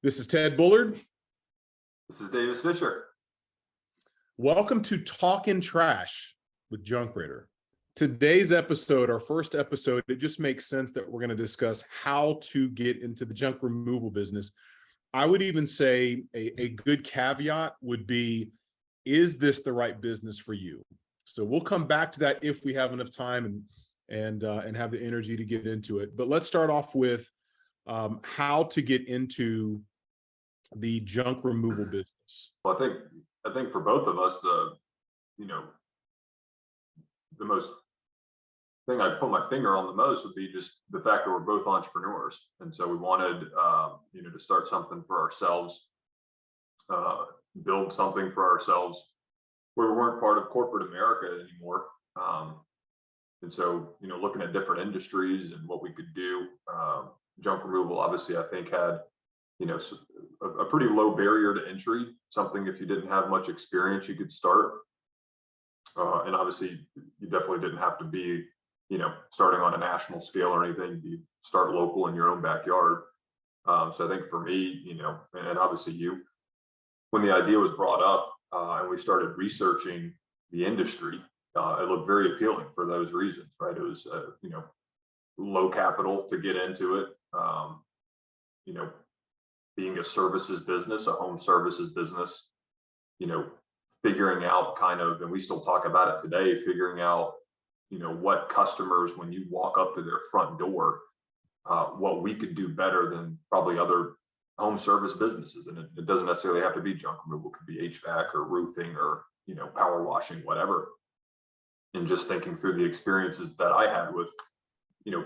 This is Ted Bullard. This is Davis Fisher. Welcome to Talkin' Trash with Junk Raider. Today's episode, our first episode, it just makes sense that we're going to discuss how to get into the junk removal business. I would even say a good caveat would be, is this the right business for you? So we'll come back to that if we have enough time and have the energy to get into it. But let's start off with how to get into the junk removal business. Well, I think for both of us, the most thing I'd put my finger on the most would be just the fact that we're both entrepreneurs, and so we wanted to start something for ourselves, build something for ourselves where we weren't part of corporate America anymore. And so looking at different industries and what we could do, junk removal obviously I think had a pretty low barrier to entry, something if you didn't have much experience you could start, and obviously you definitely didn't have to be starting on a national scale or anything. You start local in your own backyard. So I think for me, and obviously you, when the idea was brought up and we started researching the industry, it looked very appealing for those reasons, right? It was low capital to get into it, being a services business, a home services business, figuring out and we still talk about it today, figuring out, what customers, when you walk up to their front door, what we could do better than probably other home service businesses. And it doesn't necessarily have to be junk removal, it could be HVAC or roofing or, power washing, whatever. And just thinking through the experiences that I had with,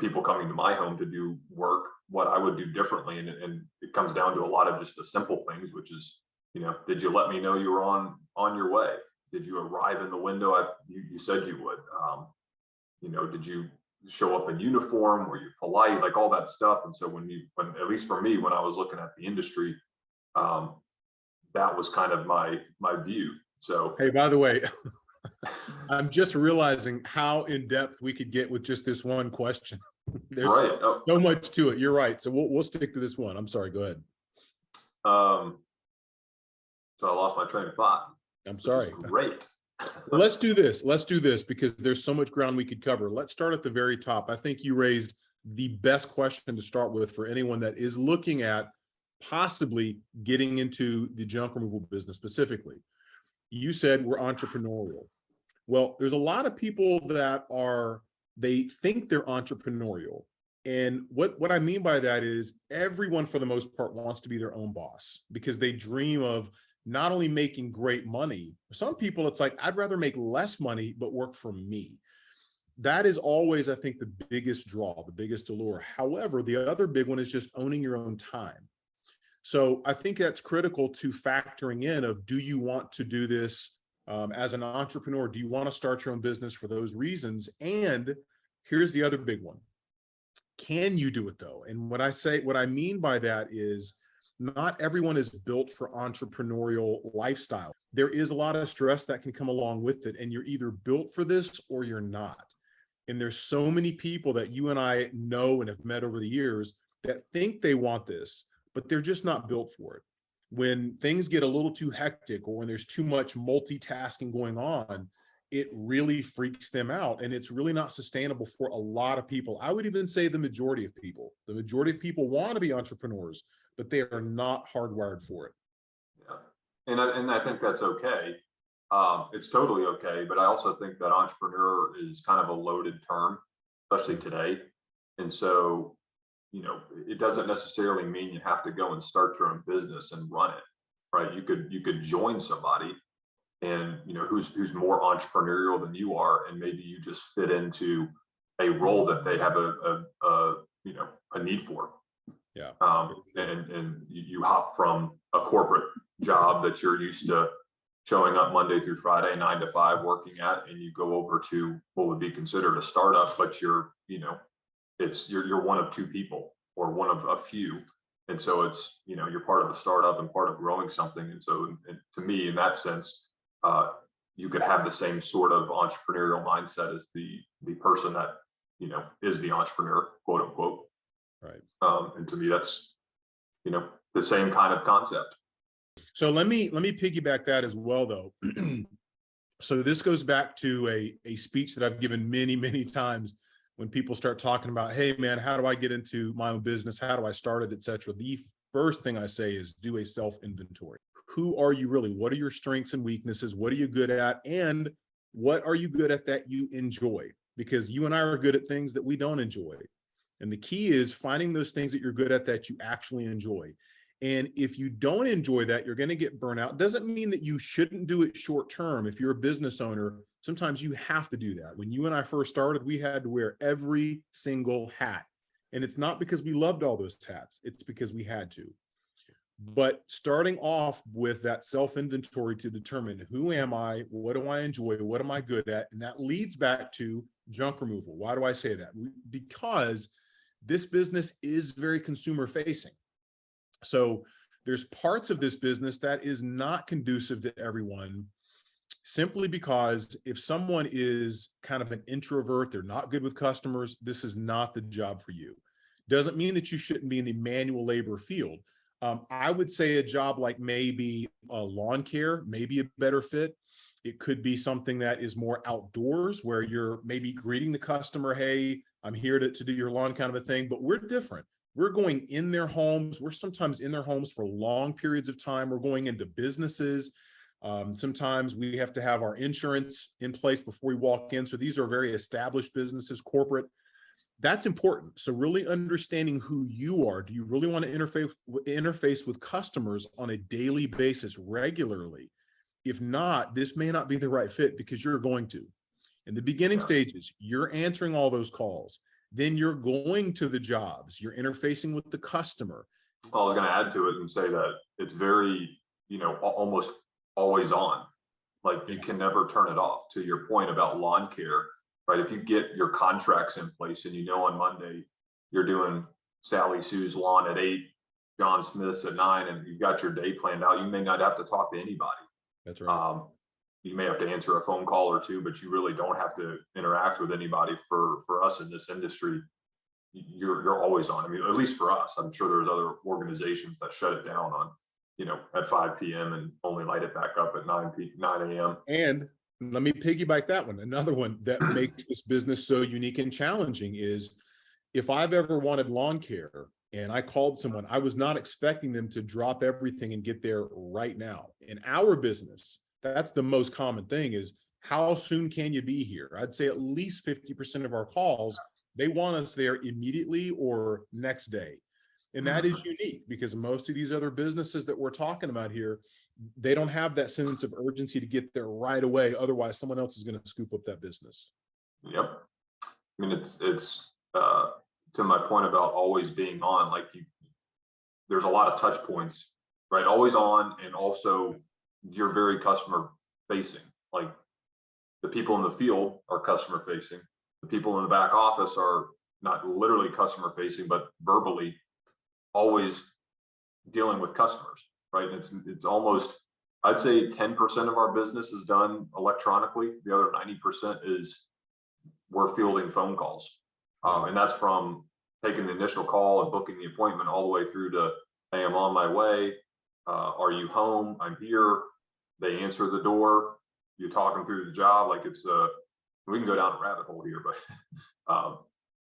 people coming to my home to do work, what I would do differently. And it comes down to a lot of just the simple things, which is, did you let me know you were on your way? Did you arrive in the window you said you would? Did you show up in uniform? Were you polite? Like all that stuff. And so when at least for me, when I was looking at the industry, that was kind of my view. So, hey, by the way, I'm just realizing how in depth we could get with just this one question. There's so much to it. You're right. So we'll stick to this one. I'm sorry. Go ahead. So I lost my train of thought. I'm sorry. Great. Well, let's do this because there's so much ground we could cover. Let's start at the very top. I think you raised the best question to start with for anyone that is looking at possibly getting into the junk removal business specifically. You said we're entrepreneurial. Well, there's a lot of people that they think they're entrepreneurial. And what I mean by that is everyone, for the most part, wants to be their own boss because they dream of not only making great money. Some people, it's like, I'd rather make less money, but work for me. That is always, I think, the biggest draw, the biggest allure. However, the other big one is just owning your own time. So I think that's critical to factoring in of, do you want to do this as an entrepreneur? Do you want to start your own business for those reasons? And here's the other big one. Can you do it though? And what I mean by that is not everyone is built for entrepreneurial lifestyle. There is a lot of stress that can come along with it. And you're either built for this or you're not. And there's so many people that you and I know and have met over the years that think they want this, but they're just not built for it. When things get a little too hectic or when there's too much multitasking going on, it really freaks them out. And it's really not sustainable for a lot of people. I would even say the majority of people. The majority of people want to be entrepreneurs, but they are not hardwired for it. Yeah. And I think that's okay. It's totally okay. But I also think that entrepreneur is kind of a loaded term, especially today. And so, it doesn't necessarily mean you have to go and start your own business and run it, right? You could join somebody and, who's more entrepreneurial than you are. And maybe you just fit into a role that they have a need for. Yeah. And you hop from a corporate job that you're used to showing up Monday through Friday, 9 to 5 working at, and you go over to what would be considered a startup, but you're one of two people or one of a few. And so it's, you're part of a startup and part of growing something. And so to me, in that sense, you could have the same sort of entrepreneurial mindset as the person that, is the entrepreneur, quote unquote. Right. And to me, that's, the same kind of concept. So let me piggyback that as well, though. So this goes back to a speech that I've given many, many times when people start talking about, hey man, how do I get into my own business? How do I start it, etc. The first thing I say is do a self-inventory. Who are you really? What are your strengths and weaknesses? What are you good at? And what are you good at that you enjoy? Because you and I are good at things that we don't enjoy. And the key is finding those things that you're good at that you actually enjoy. And if you don't enjoy that, you're going to get burnout. Doesn't mean that you shouldn't do it short term. If you're a business owner, sometimes you have to do that. When you and I first started, we had to wear every single hat. And it's not because we loved all those hats. It's because we had to. But starting off with that self-inventory to determine who am I, what do I enjoy, what am I good at? And that leads back to junk removal. Why do I say that? Because this business is very consumer facing. So there's parts of this business that is not conducive to everyone, simply because if someone is kind of an introvert, they're not good with customers, this is not the job for you. Doesn't mean that you shouldn't be in the manual labor field. I would say a job like maybe lawn care, maybe a better fit. It could be something that is more outdoors where you're maybe greeting the customer, hey, I'm here to do your lawn kind of a thing, but we're different. We're going in their homes. We're sometimes in their homes for long periods of time. We're going into businesses. Sometimes we have to have our insurance in place before we walk in. So these are very established businesses, corporate. That's important. So really understanding who you are. Do you really want to interface with customers on a daily basis regularly? If not, this may not be the right fit because you're going to. In the beginning stages, you're answering all those calls. Then you're going to the jobs. You're interfacing with the customer. I was going to add to it and say that it's very, almost always on. Like you can never turn it off. To your point about lawn care, right? If you get your contracts in place and on Monday you're doing Sally Sue's lawn at 8, John Smith's at 9, and you've got your day planned out, you may not have to talk to anybody. That's right. You may have to answer a phone call or two, but you really don't have to interact with anybody. For us in this industry, you're always on. I mean, at least for us, I'm sure there's other organizations that shut it down on, at 5 p.m. and only light it back up at 9 a.m. And let me piggyback that one. Another one that makes this business so unique and challenging is if I've ever wanted lawn care and I called someone, I was not expecting them to drop everything and get there right now. In our business, that's the most common thing is how soon can you be here? I'd say at least 50% of our calls, they want us there immediately or next day. And that is unique because most of these other businesses that we're talking about here, they don't have that sense of urgency to get there right away. Otherwise, someone else is going to scoop up that business. Yep. I mean, it's to my point about always being on, like there's a lot of touch points, right? Always on, and also you're very customer facing. Like the people in the field are customer facing. The people in the back office are not literally customer facing, but verbally always dealing with customers, right? And it's almost, I'd say 10% of our business is done electronically. The other 90% is we're fielding phone calls. And that's from taking the initial call and booking the appointment all the way through to, hey, I'm on my way. Are you home? I'm here. They answer the door. You talk them through the job. Like we can go down a rabbit hole here, but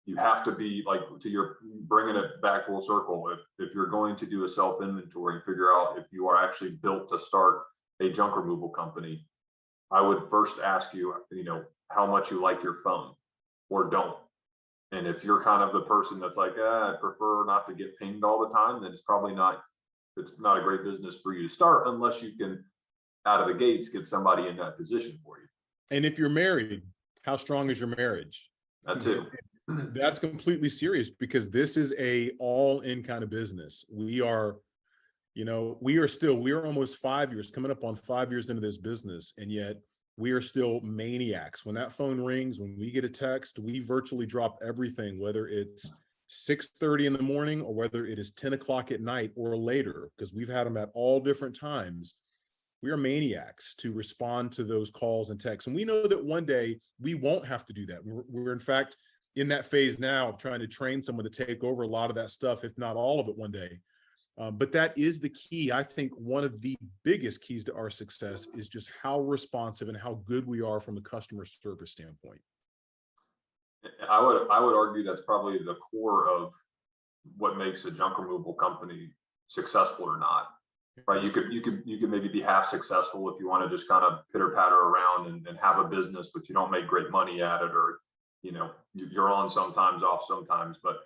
you have to be like, to your bringing it back full circle. If you're going to do a self inventory and figure out if you are actually built to start a junk removal company, I would first ask you, how much you like your phone or don't. And if you're kind of the person that's like, I prefer not to get pinged all the time, then it's not a great business for you to start unless you can, out of the gates, get somebody in that position for you. And if you're married, how strong is your marriage? That too. That's completely serious because this is a all-in kind of business. We are almost 5 years, coming up on 5 years into this business, and yet we are still maniacs. When that phone rings, when we get a text, we virtually drop everything, whether it's 6:30 in the morning or whether it is 10 o'clock at night or later, because we've had them at all different times. We are maniacs to respond to those calls and texts. And we know that one day we won't have to do that. We're in fact in that phase now of trying to train someone to take over a lot of that stuff, if not all of it one day. But that is the key. I think one of the biggest keys to our success is just how responsive and how good we are from a customer service standpoint. I would argue that's probably the core of what makes a junk removal company successful or not. Right? You could maybe be half successful if you want to just kind of pitter patter around and have a business, but you don't make great money at it, or you're on sometimes, off sometimes. But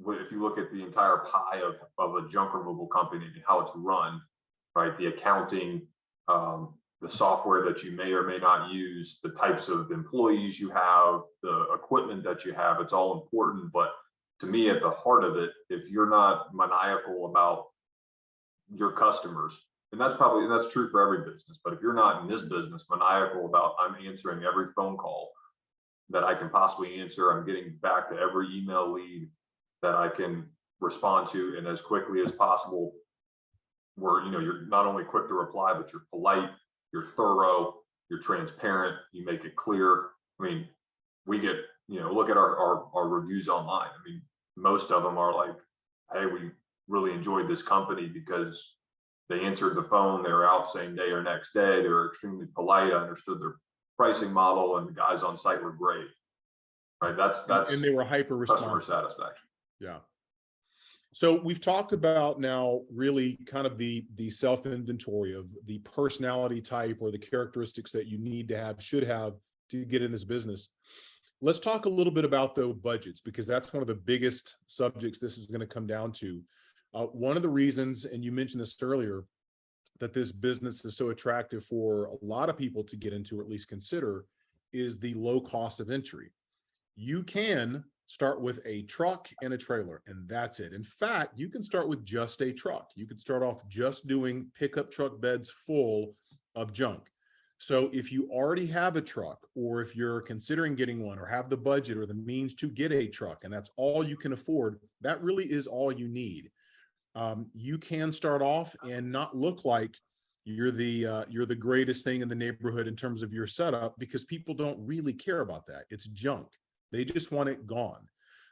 if you look at the entire pie of a junk removal company and how it's run, right? The accounting, the software that you may or may not use, the types of employees you have, the equipment that you have, it's all important. But to me, at the heart of it, if you're not maniacal about your customers, and that's true for every business, but if you're not in this business maniacal about, I'm answering every phone call that I can possibly answer, I'm getting back to every email lead that I can respond to, and as quickly as possible, where you're not only quick to reply, but you're polite, you're thorough, you're transparent, you make it clear. I mean, we get, look at our reviews online. I mean, most of them are like, hey, we really enjoyed this company because they answered the phone, they were out same day or next day, they were extremely polite, I understood their pricing model, and the guys on site were great. Right? That's and they were hyper customer responsive. satisfaction. Yeah. So we've talked about now really kind of the self-inventory of the personality type or the characteristics that you need to have, should have, to get in this business. Let's talk a little bit about the budgets, because that's one of the biggest subjects this is going to come down to. One of the reasons, and you mentioned this earlier, that this business is so attractive for a lot of people to get into, or at least consider, is the low cost of entry. You can start with a truck and a trailer, and that's it. In fact, you can start with just a truck. You could start off just doing pickup truck beds full of junk. So if you already have a truck, or if you're considering getting one, or have the budget or the means to get a truck, and that's all you can afford, that really is all you need. You can start off and not look like you're the greatest thing in the neighborhood in terms of your setup, because people don't really care about that. It's junk. They just want it gone.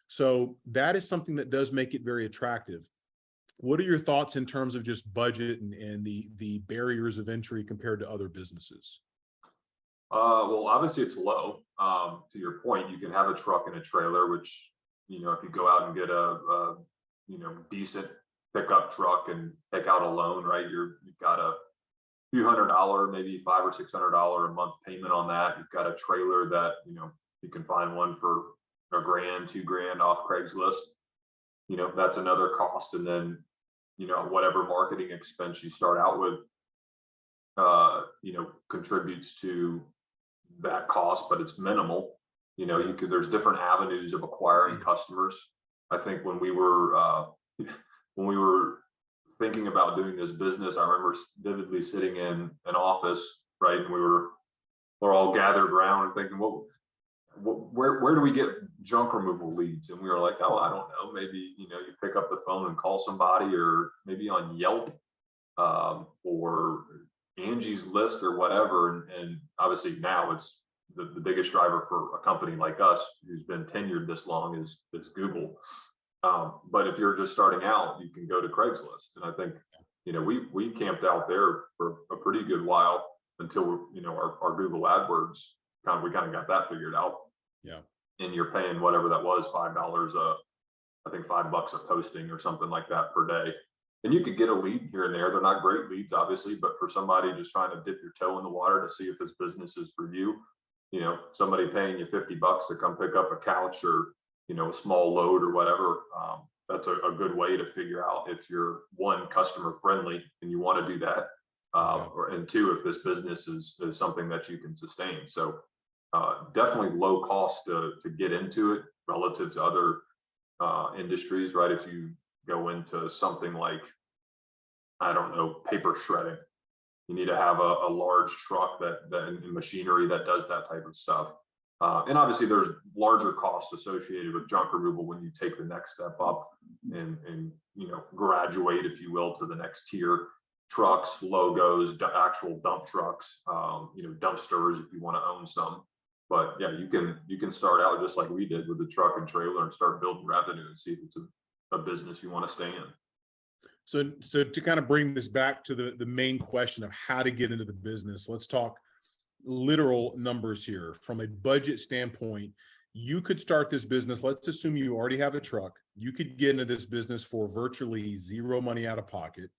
So that is something that does make it very attractive. What are your thoughts in terms of just budget and the barriers of entry compared to other businesses? Well, obviously it's low. To your point, you can have a truck and a trailer, which, if you go out and get a decent pickup truck and take out a loan, right? You've got a few $100, maybe $500 or $600 a month payment on that. You've got a trailer that, you can find one for $1,000, $2,000 off Craigslist. That's another cost. And then, whatever marketing expense you start out with, contributes to that cost, but it's minimal. There's different avenues of acquiring customers. I think when we were thinking about doing this business, I remember vividly sitting in an office, right? And we're all gathered around and thinking, well, where do we get junk removal leads? And we were like, oh, I don't know. Maybe, you pick up the phone and call somebody, or maybe on Yelp, or Angie's List or whatever. And obviously now it's the biggest driver for a company like us who's been tenured this long is Google. But if you're just starting out, you can go to Craigslist. And I think, we camped out there for a pretty good while until, our Google AdWords, we kind of got that figured out. Yeah. And you're paying whatever that was, $5 I think $5 a posting or something like that per day. And you could get a lead here and there. They're not great leads, obviously, but for somebody just trying to dip your toe in the water to see if this business is for you, somebody paying you $50 to come pick up a couch or, a small load or whatever, that's a good way to figure out if you're, one, customer friendly and you want to do that, and two, if this business is something that you can sustain. So definitely low cost to get into it relative to other industries, right? If you go into something like, I don't know, paper shredding, you need to have a large truck and machinery that does that type of stuff. And obviously there's larger costs associated with junk removal when you take the next step up and graduate, if you will, to the next tier. Trucks, logos, actual dump trucks, dumpsters if you want to own some. But yeah, you can start out just like we did with the truck and trailer and start building revenue and see if it's a business you want to stay in. So to kind of bring this back to the main question of how to get into the business, let's talk literal numbers here. From a budget standpoint, you could start this business. Let's assume you already have a truck. You could get into this business for virtually zero money out of pocket,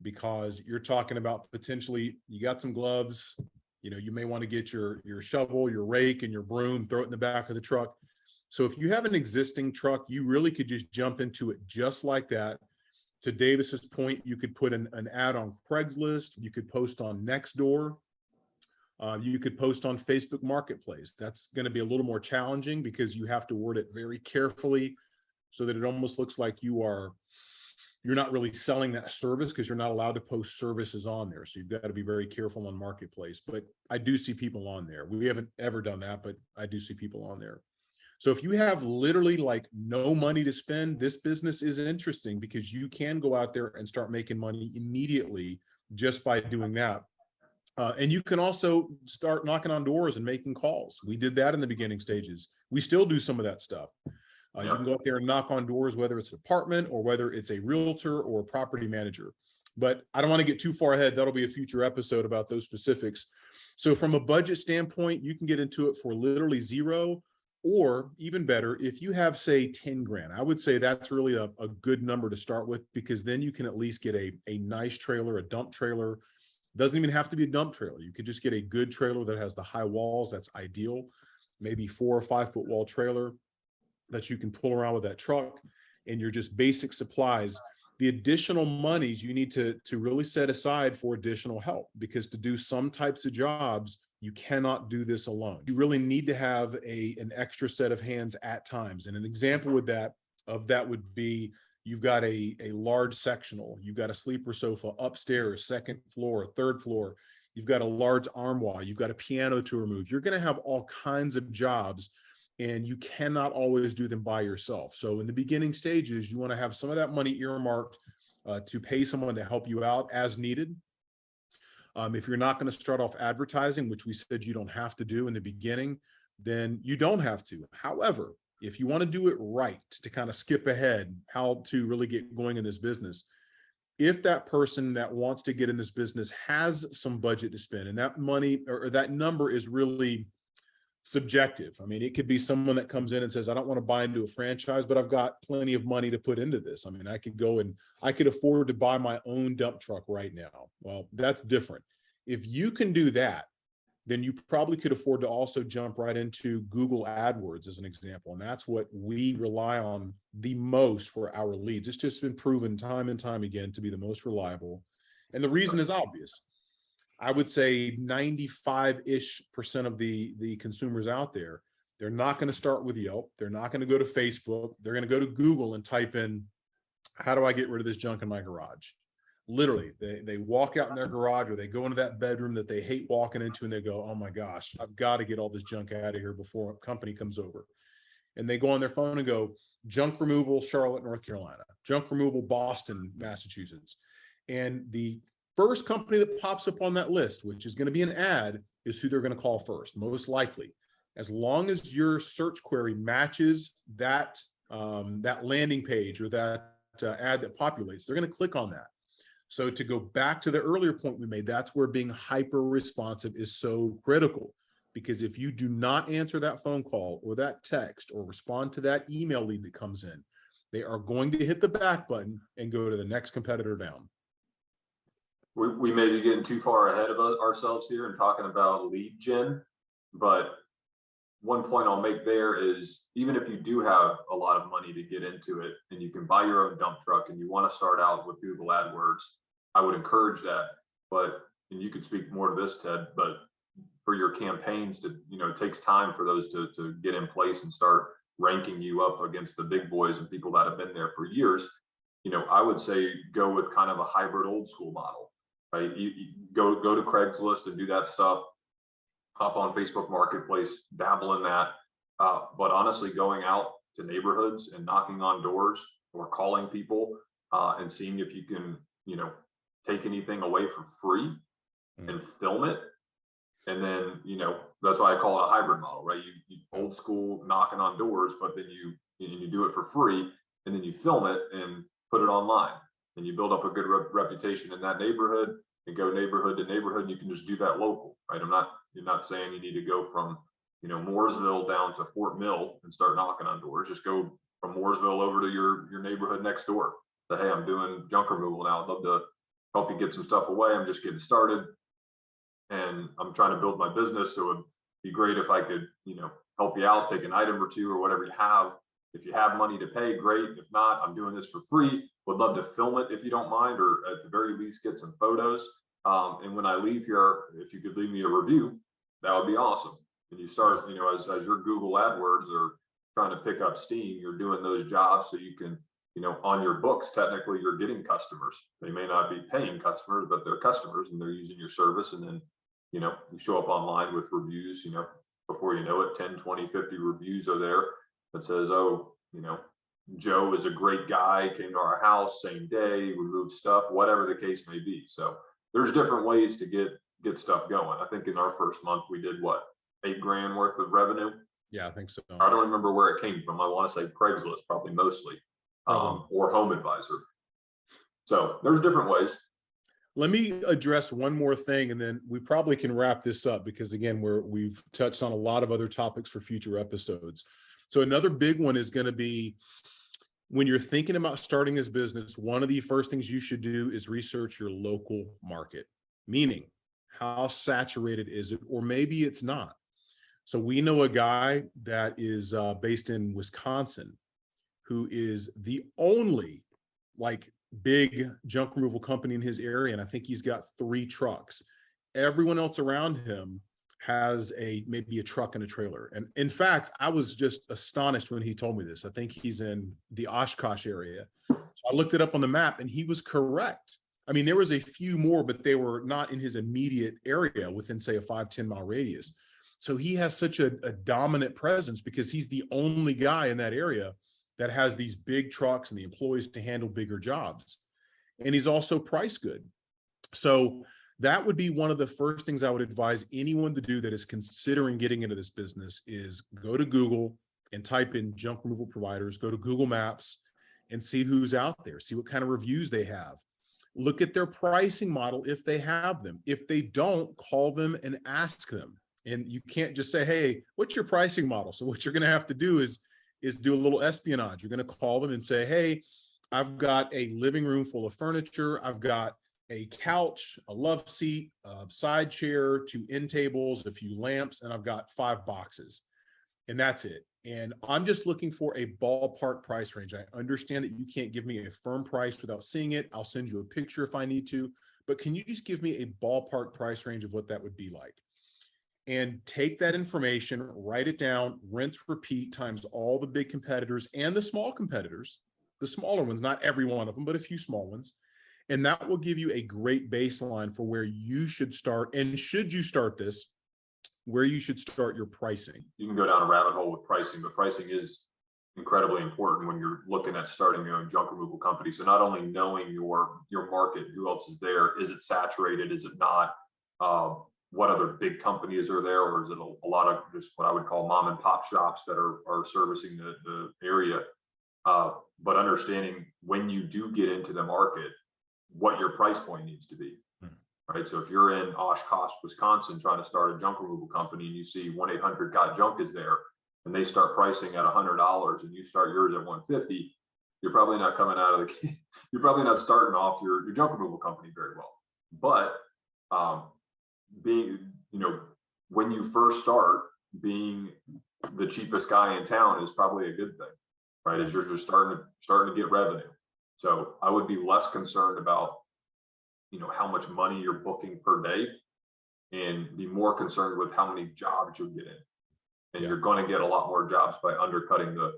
because you're talking about potentially you got some gloves, you may want to get your shovel, your rake, and your broom, throw it in the back of the truck. So if you have an existing truck, you really could just jump into it just like that. To Davis's point, you could put an ad on Craigslist. You could post on Nextdoor. You could post on Facebook Marketplace. That's going to be a little more challenging because you have to word it very carefully so that it almost looks like you're not really selling that service, because you're not allowed to post services on there. So you've got to be very careful on Marketplace. But I do see people on there. We haven't ever done that, but I do see people on there. So if you have literally like no money to spend, this business is interesting because you can go out there and start making money immediately just by doing that. And you can also start knocking on doors and making calls. We did that in the beginning stages. We still do some of that stuff. You can go out there and knock on doors, whether it's an apartment or whether it's a realtor or a property manager. But I don't want to get too far ahead. That'll be a future episode about those specifics. So from a budget standpoint, you can get into it for literally zero, or even better, if you have, say, 10 grand. I would say that's really a good number to start with, because then you can at least get a nice trailer, a dump trailer. Doesn't even have to be a dump trailer. You could just get a good trailer that has the high walls. That's ideal. Maybe 4 or 5 foot wall trailer that you can pull around with that truck, and your just basic supplies. The additional monies you need to really set aside for additional help, because to do some types of jobs, you cannot do this alone. You really need to have an extra set of hands at times. And an example of that would be, you've got a large sectional, you've got a sleeper sofa upstairs, second floor, third floor, you've got a large armoire, you've got a piano to remove. You're going to have all kinds of jobs, and you cannot always do them by yourself. So in the beginning stages, you want to have some of that money earmarked to pay someone to help you out as needed. If you're not going to start off advertising, which we said you don't have to do in the beginning, then you don't have to. However, if you want to do it right, to kind of skip ahead, how to really get going in this business, if that person that wants to get in this business has some budget to spend, and that money or that number is really subjective. I mean, it could be someone that comes in and says, I don't want to buy into a franchise, but I've got plenty of money to put into this. I mean, I could go and I could afford to buy my own dump truck right now. Well, that's different. If you can do that, then you probably could afford to also jump right into Google AdWords as an example. And that's what we rely on the most for our leads. It's just been proven time and time again to be the most reliable. And the reason is obvious. I would say 95-ish% of the consumers out there, they're not going to start with Yelp. They're not going to go to Facebook. They're going to go to Google and type in, how do I get rid of this junk in my garage? Literally, they walk out in their garage, or they go into that bedroom that they hate walking into, and they go, oh my gosh, I've got to get all this junk out of here before a company comes over. And they go on their phone and go, junk removal, Charlotte, North Carolina, junk removal, Boston, Massachusetts. And the first company that pops up on that list, which is going to be an ad, is who they're going to call first, most likely. As long as your search query matches that landing page or that ad that populates, they're going to click on that. So to go back to the earlier point we made, that's where being hyper responsive is so critical. Because if you do not answer that phone call or that text or respond to that email lead that comes in, they are going to hit the back button and go to the next competitor down. We may be getting too far ahead of ourselves here and talking about lead gen, but one point I'll make there is, even if you do have a lot of money to get into it and you can buy your own dump truck and you want to start out with Google AdWords, I would encourage that. But, and you could speak more to this, Ted, but for your campaigns to, it takes time for those to get in place and start ranking you up against the big boys and people that have been there for years. I would say go with kind of a hybrid old school model, right? You go to Craigslist and do that stuff, hop on Facebook Marketplace, dabble in that. But honestly, going out to neighborhoods and knocking on doors or calling people and seeing if you can, take anything away for free and film it. And then, that's why I call it a hybrid model, right? You old school knocking on doors, but then you do it for free, and then you film it and put it online. and you build up a good reputation in that neighborhood and go neighborhood to neighborhood, and you can just do that local, right? You're not saying you need to go from, you know, Mooresville down to Fort Mill and start knocking on doors. Just go from Mooresville over to your neighborhood next door. Say, hey, I'm doing junk removal now. I'd love to help you get some stuff away. I'm just getting started and I'm trying to build my business. So it'd be great if I could, you know, help you out, take an item or two or whatever you have. If you have money to pay, great. If not, I'm doing this for free. Would love to film it if you don't mind, or at the very least get some photos. And when I leave here, if you could leave me a review, that would be awesome. And you start, you know, as your Google AdWords are trying to pick up steam, you're doing those jobs so you can, you know, on your books, technically you're getting customers. They may not be paying customers, but they're customers and they're using your service. And then, you know, you show up online with reviews, you know, before you know it, 10, 20, 50 reviews are there that says, oh, you know, Joe is a great guy, came to our house same day, we moved stuff, whatever the case may be. So there's different ways to get stuff going. I think in our first month we did what, $8 grand worth of revenue. Yeah, I think so. I don't remember where it came from. I want to say Craigslist, probably mostly, or Home Advisor. So there's different ways. Let me address one more thing, and then we probably can wrap this up because again, we've touched on a lot of other topics for future episodes. So another big one is going to be when you're thinking about starting this business, one of the first things you should do is research your local market, meaning how saturated is it, or maybe it's not. So we know a guy that is based in Wisconsin who is the only like big junk removal company in his area. And I think he's got 3 trucks. Everyone else around him has maybe a truck and a trailer. And in fact, I was just astonished when he told me this. I think he's in the Oshkosh area. So I looked it up on the map and he was correct. I mean, there was a few more, but they were not in his immediate area within, say, a 5-10 mile radius. So he has such a dominant presence because he's the only guy in that area that has these big trucks and the employees to handle bigger jobs. And he's also price good. So that would be one of the first things I would advise anyone to do that is considering getting into this business is go to Google and type in junk removal providers, go to Google Maps and see who's out there, see what kind of reviews they have. Look at their pricing model if they have them. If they don't, call them and ask them. And you can't just say, hey, what's your pricing model? So what you're going to have to do is do a little espionage. You're going to call them and say, hey, I've got a living room full of furniture. I've got a couch, a love seat, a side chair, 2 end tables, a few lamps, and I've got 5 boxes. And that's it. And I'm just looking for a ballpark price range. I understand that you can't give me a firm price without seeing it. I'll send you a picture if I need to, but can you just give me a ballpark price range of what that would be like? And take that information, write it down, rinse, repeat times all the big competitors and the small competitors, the smaller ones, not every one of them, but a few small ones. And that will give you a great baseline for where you should start. And should you start this, where you should start your pricing. You can go down a rabbit hole with pricing, but pricing is incredibly important when you're looking at starting your own junk removal company. So not only knowing your market, who else is there, is it saturated, is it not, what other big companies are there, or is it a lot of just what I would call mom and pop shops that are servicing the area, but understanding when you do get into the market, what your price point needs to be. Right. So if you're in Oshkosh, Wisconsin, trying to start a junk removal company and you see 1-800-GOT-JUNK is there and they start pricing at $100 and you start yours at $150, you're probably not coming out of the, you're probably not starting off your junk removal company very well. But being, you know, when you first start, being the cheapest guy in town is probably a good thing, right? As you're just starting to get revenue. So I would be less concerned about, you know, how much money you're booking per day and be more concerned with how many jobs you'll get in. And you're going to get a lot more jobs by undercutting the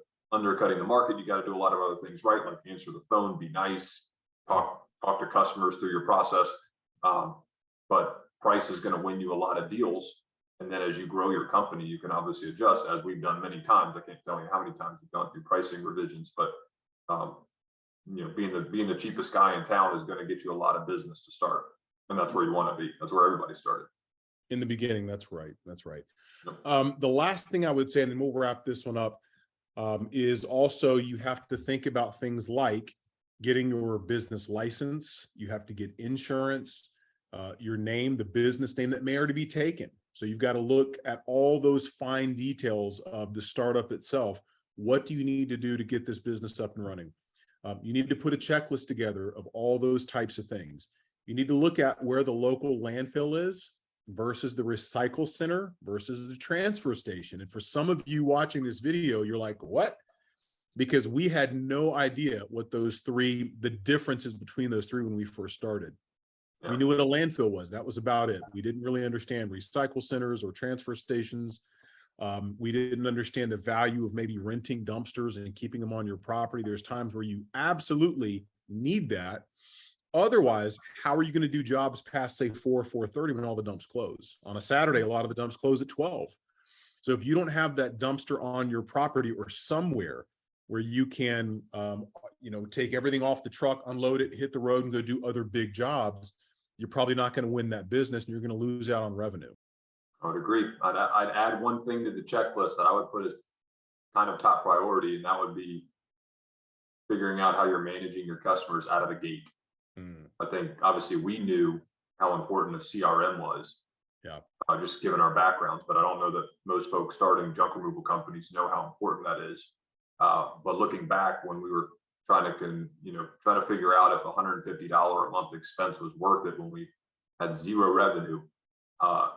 market. You got to do a lot of other things, right? Like answer the phone, be nice, talk to customers through your process. But price is going to win you a lot of deals. And then as you grow your company, you can obviously adjust, as we've done many times. I can't tell you how many times we've gone through pricing revisions, but you know, being the cheapest guy in town is going to get you a lot of business to start. And that's where you want to be. That's where everybody started. In the beginning, that's right. That's right. Yep. The last thing I would say, and then we'll wrap this one up, is also you have to think about things like getting your business license. You have to get insurance, your name, the business name that may already be taken. So you've got to look at all those fine details of the startup itself. What do you need to do to get this business up and running? You need to put a checklist together of all those types of things. You need to look at where the local landfill is versus the recycle center versus the transfer station. And for some of you watching this video, you're like, what? Because we had no idea what the differences between those three when we first started. Yeah. We knew what a landfill was. That was about it. We didn't really understand recycle centers or transfer stations. We didn't understand the value of maybe renting dumpsters and keeping them on your property. There's times where you absolutely need that. Otherwise, how are you going to do jobs past, say, 4:30 when all the dumps close? On a Saturday, a lot of the dumps close at 12. So if you don't have that dumpster on your property or somewhere where you can, take everything off the truck, unload it, hit the road, and go do other big jobs, you're probably not going to win that business, and you're going to lose out on revenue. I would agree. I'd add one thing to the checklist that I would put as kind of top priority, and that would be figuring out how you're managing your customers out of the gate. I think obviously we knew how important the CRM was, just given our backgrounds, but I don't know that most folks starting junk removal companies know how important that is. But looking back when we were trying to figure out if $150 a month expense was worth it when we had zero revenue,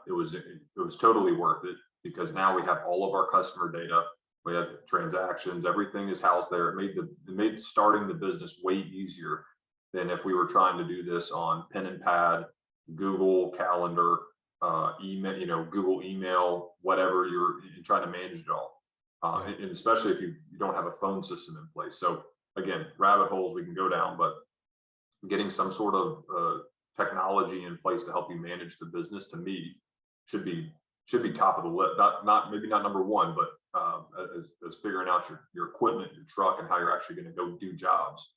it was totally worth it, because now we have all of our customer data, we have transactions, everything is housed there. It made starting the business way easier than if we were trying to do this on pen and pad, Google Calendar, email, Google email, whatever, you're trying to manage it all. And especially if you don't have a phone system in place. So again, rabbit holes we can go down, but getting some sort of technology in place to help you manage the business, to me, should be top of the list. Maybe not number one, but as figuring out your equipment, your truck, and how you're actually going to go do jobs,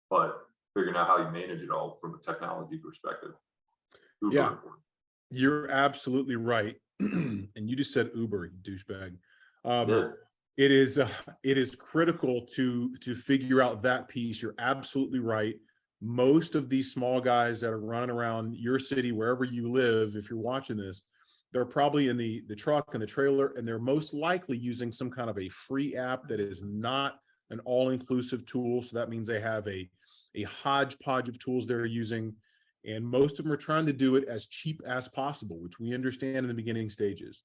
but figuring out how you manage it all from a technology perspective. Uber. Yeah, you're absolutely right. And you just said Uber, you douchebag. It is critical to figure out that piece. You're absolutely right. Most of these small guys that are running around your city, wherever you live, if you're watching this, they're probably in the truck and the trailer, and they're most likely using some kind of a free app that is not an all-inclusive tool. So that means they have a hodgepodge of tools they're using, and most of them are trying to do it as cheap as possible, which we understand in the beginning stages.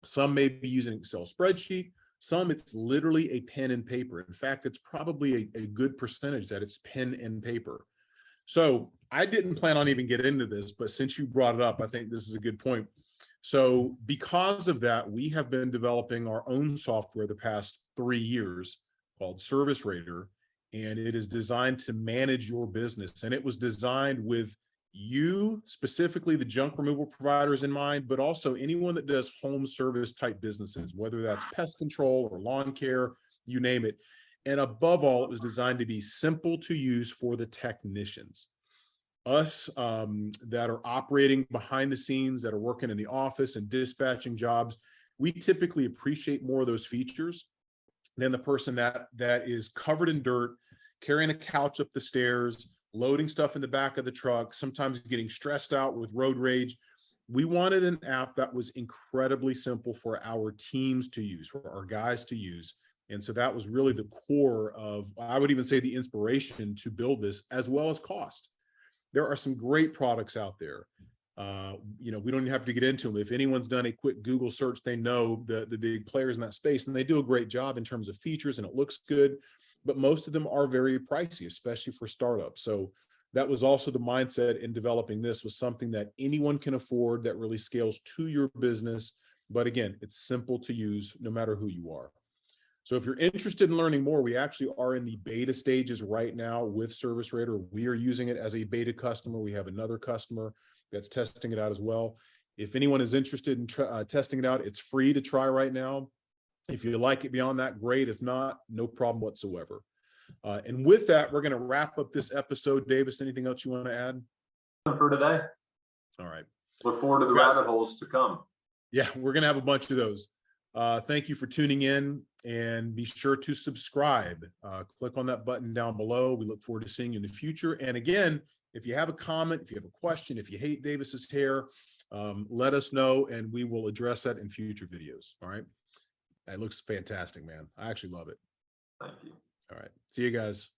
Some may be using an Excel spreadsheet. Some it's literally a pen and paper. In fact, it's probably a good percentage that it's pen and paper. So I didn't plan on even getting into this, but since you brought it up, I think this is a good point. So because of that, we have been developing our own software the past 3 years called Service Rater, and it is designed to manage your business. And it was designed with you, specifically the junk removal providers, in mind, but also anyone that does home service type businesses, whether that's pest control or lawn care, you name it. And above all, it was designed to be simple to use for the technicians. Us that are operating behind the scenes, that are working in the office and dispatching jobs, we typically appreciate more of those features than the person that is covered in dirt, carrying a couch up the stairs, loading stuff in the back of the truck, sometimes getting stressed out with road rage. We wanted an app that was incredibly simple for our teams to use, for our guys to use. And so that was really the core of, I would even say, the inspiration to build this, as well as cost. There are some great products out there. We don't even have to get into them. If anyone's done a quick Google search, they know the big players in that space, and they do a great job in terms of features, and it looks good. But most of them are very pricey, especially for startups. So that was also the mindset in developing this, was something that anyone can afford, that really scales to your business. But again, it's simple to use no matter who you are. So if you're interested in learning more, we actually are in the beta stages right now with Service Rater. We are using it as a beta customer. We have another customer that's testing it out as well. If anyone is interested in testing it out, it's free to try right now. If you like it beyond that, great. If not, no problem whatsoever. And with that, we're going to wrap up this episode. Davis, anything else you want to add? For today. All right. Look forward to the rabbit holes to come. Yeah, we're going to have a bunch of those. Thank you for tuning in, and be sure to subscribe. Click on that button down below. We look forward to seeing you in the future. And again, if you have a comment, if you have a question, if you hate Davis's hair, let us know and we will address that in future videos. All right. It looks fantastic, man. I actually love it. Thank you. All right. See you guys.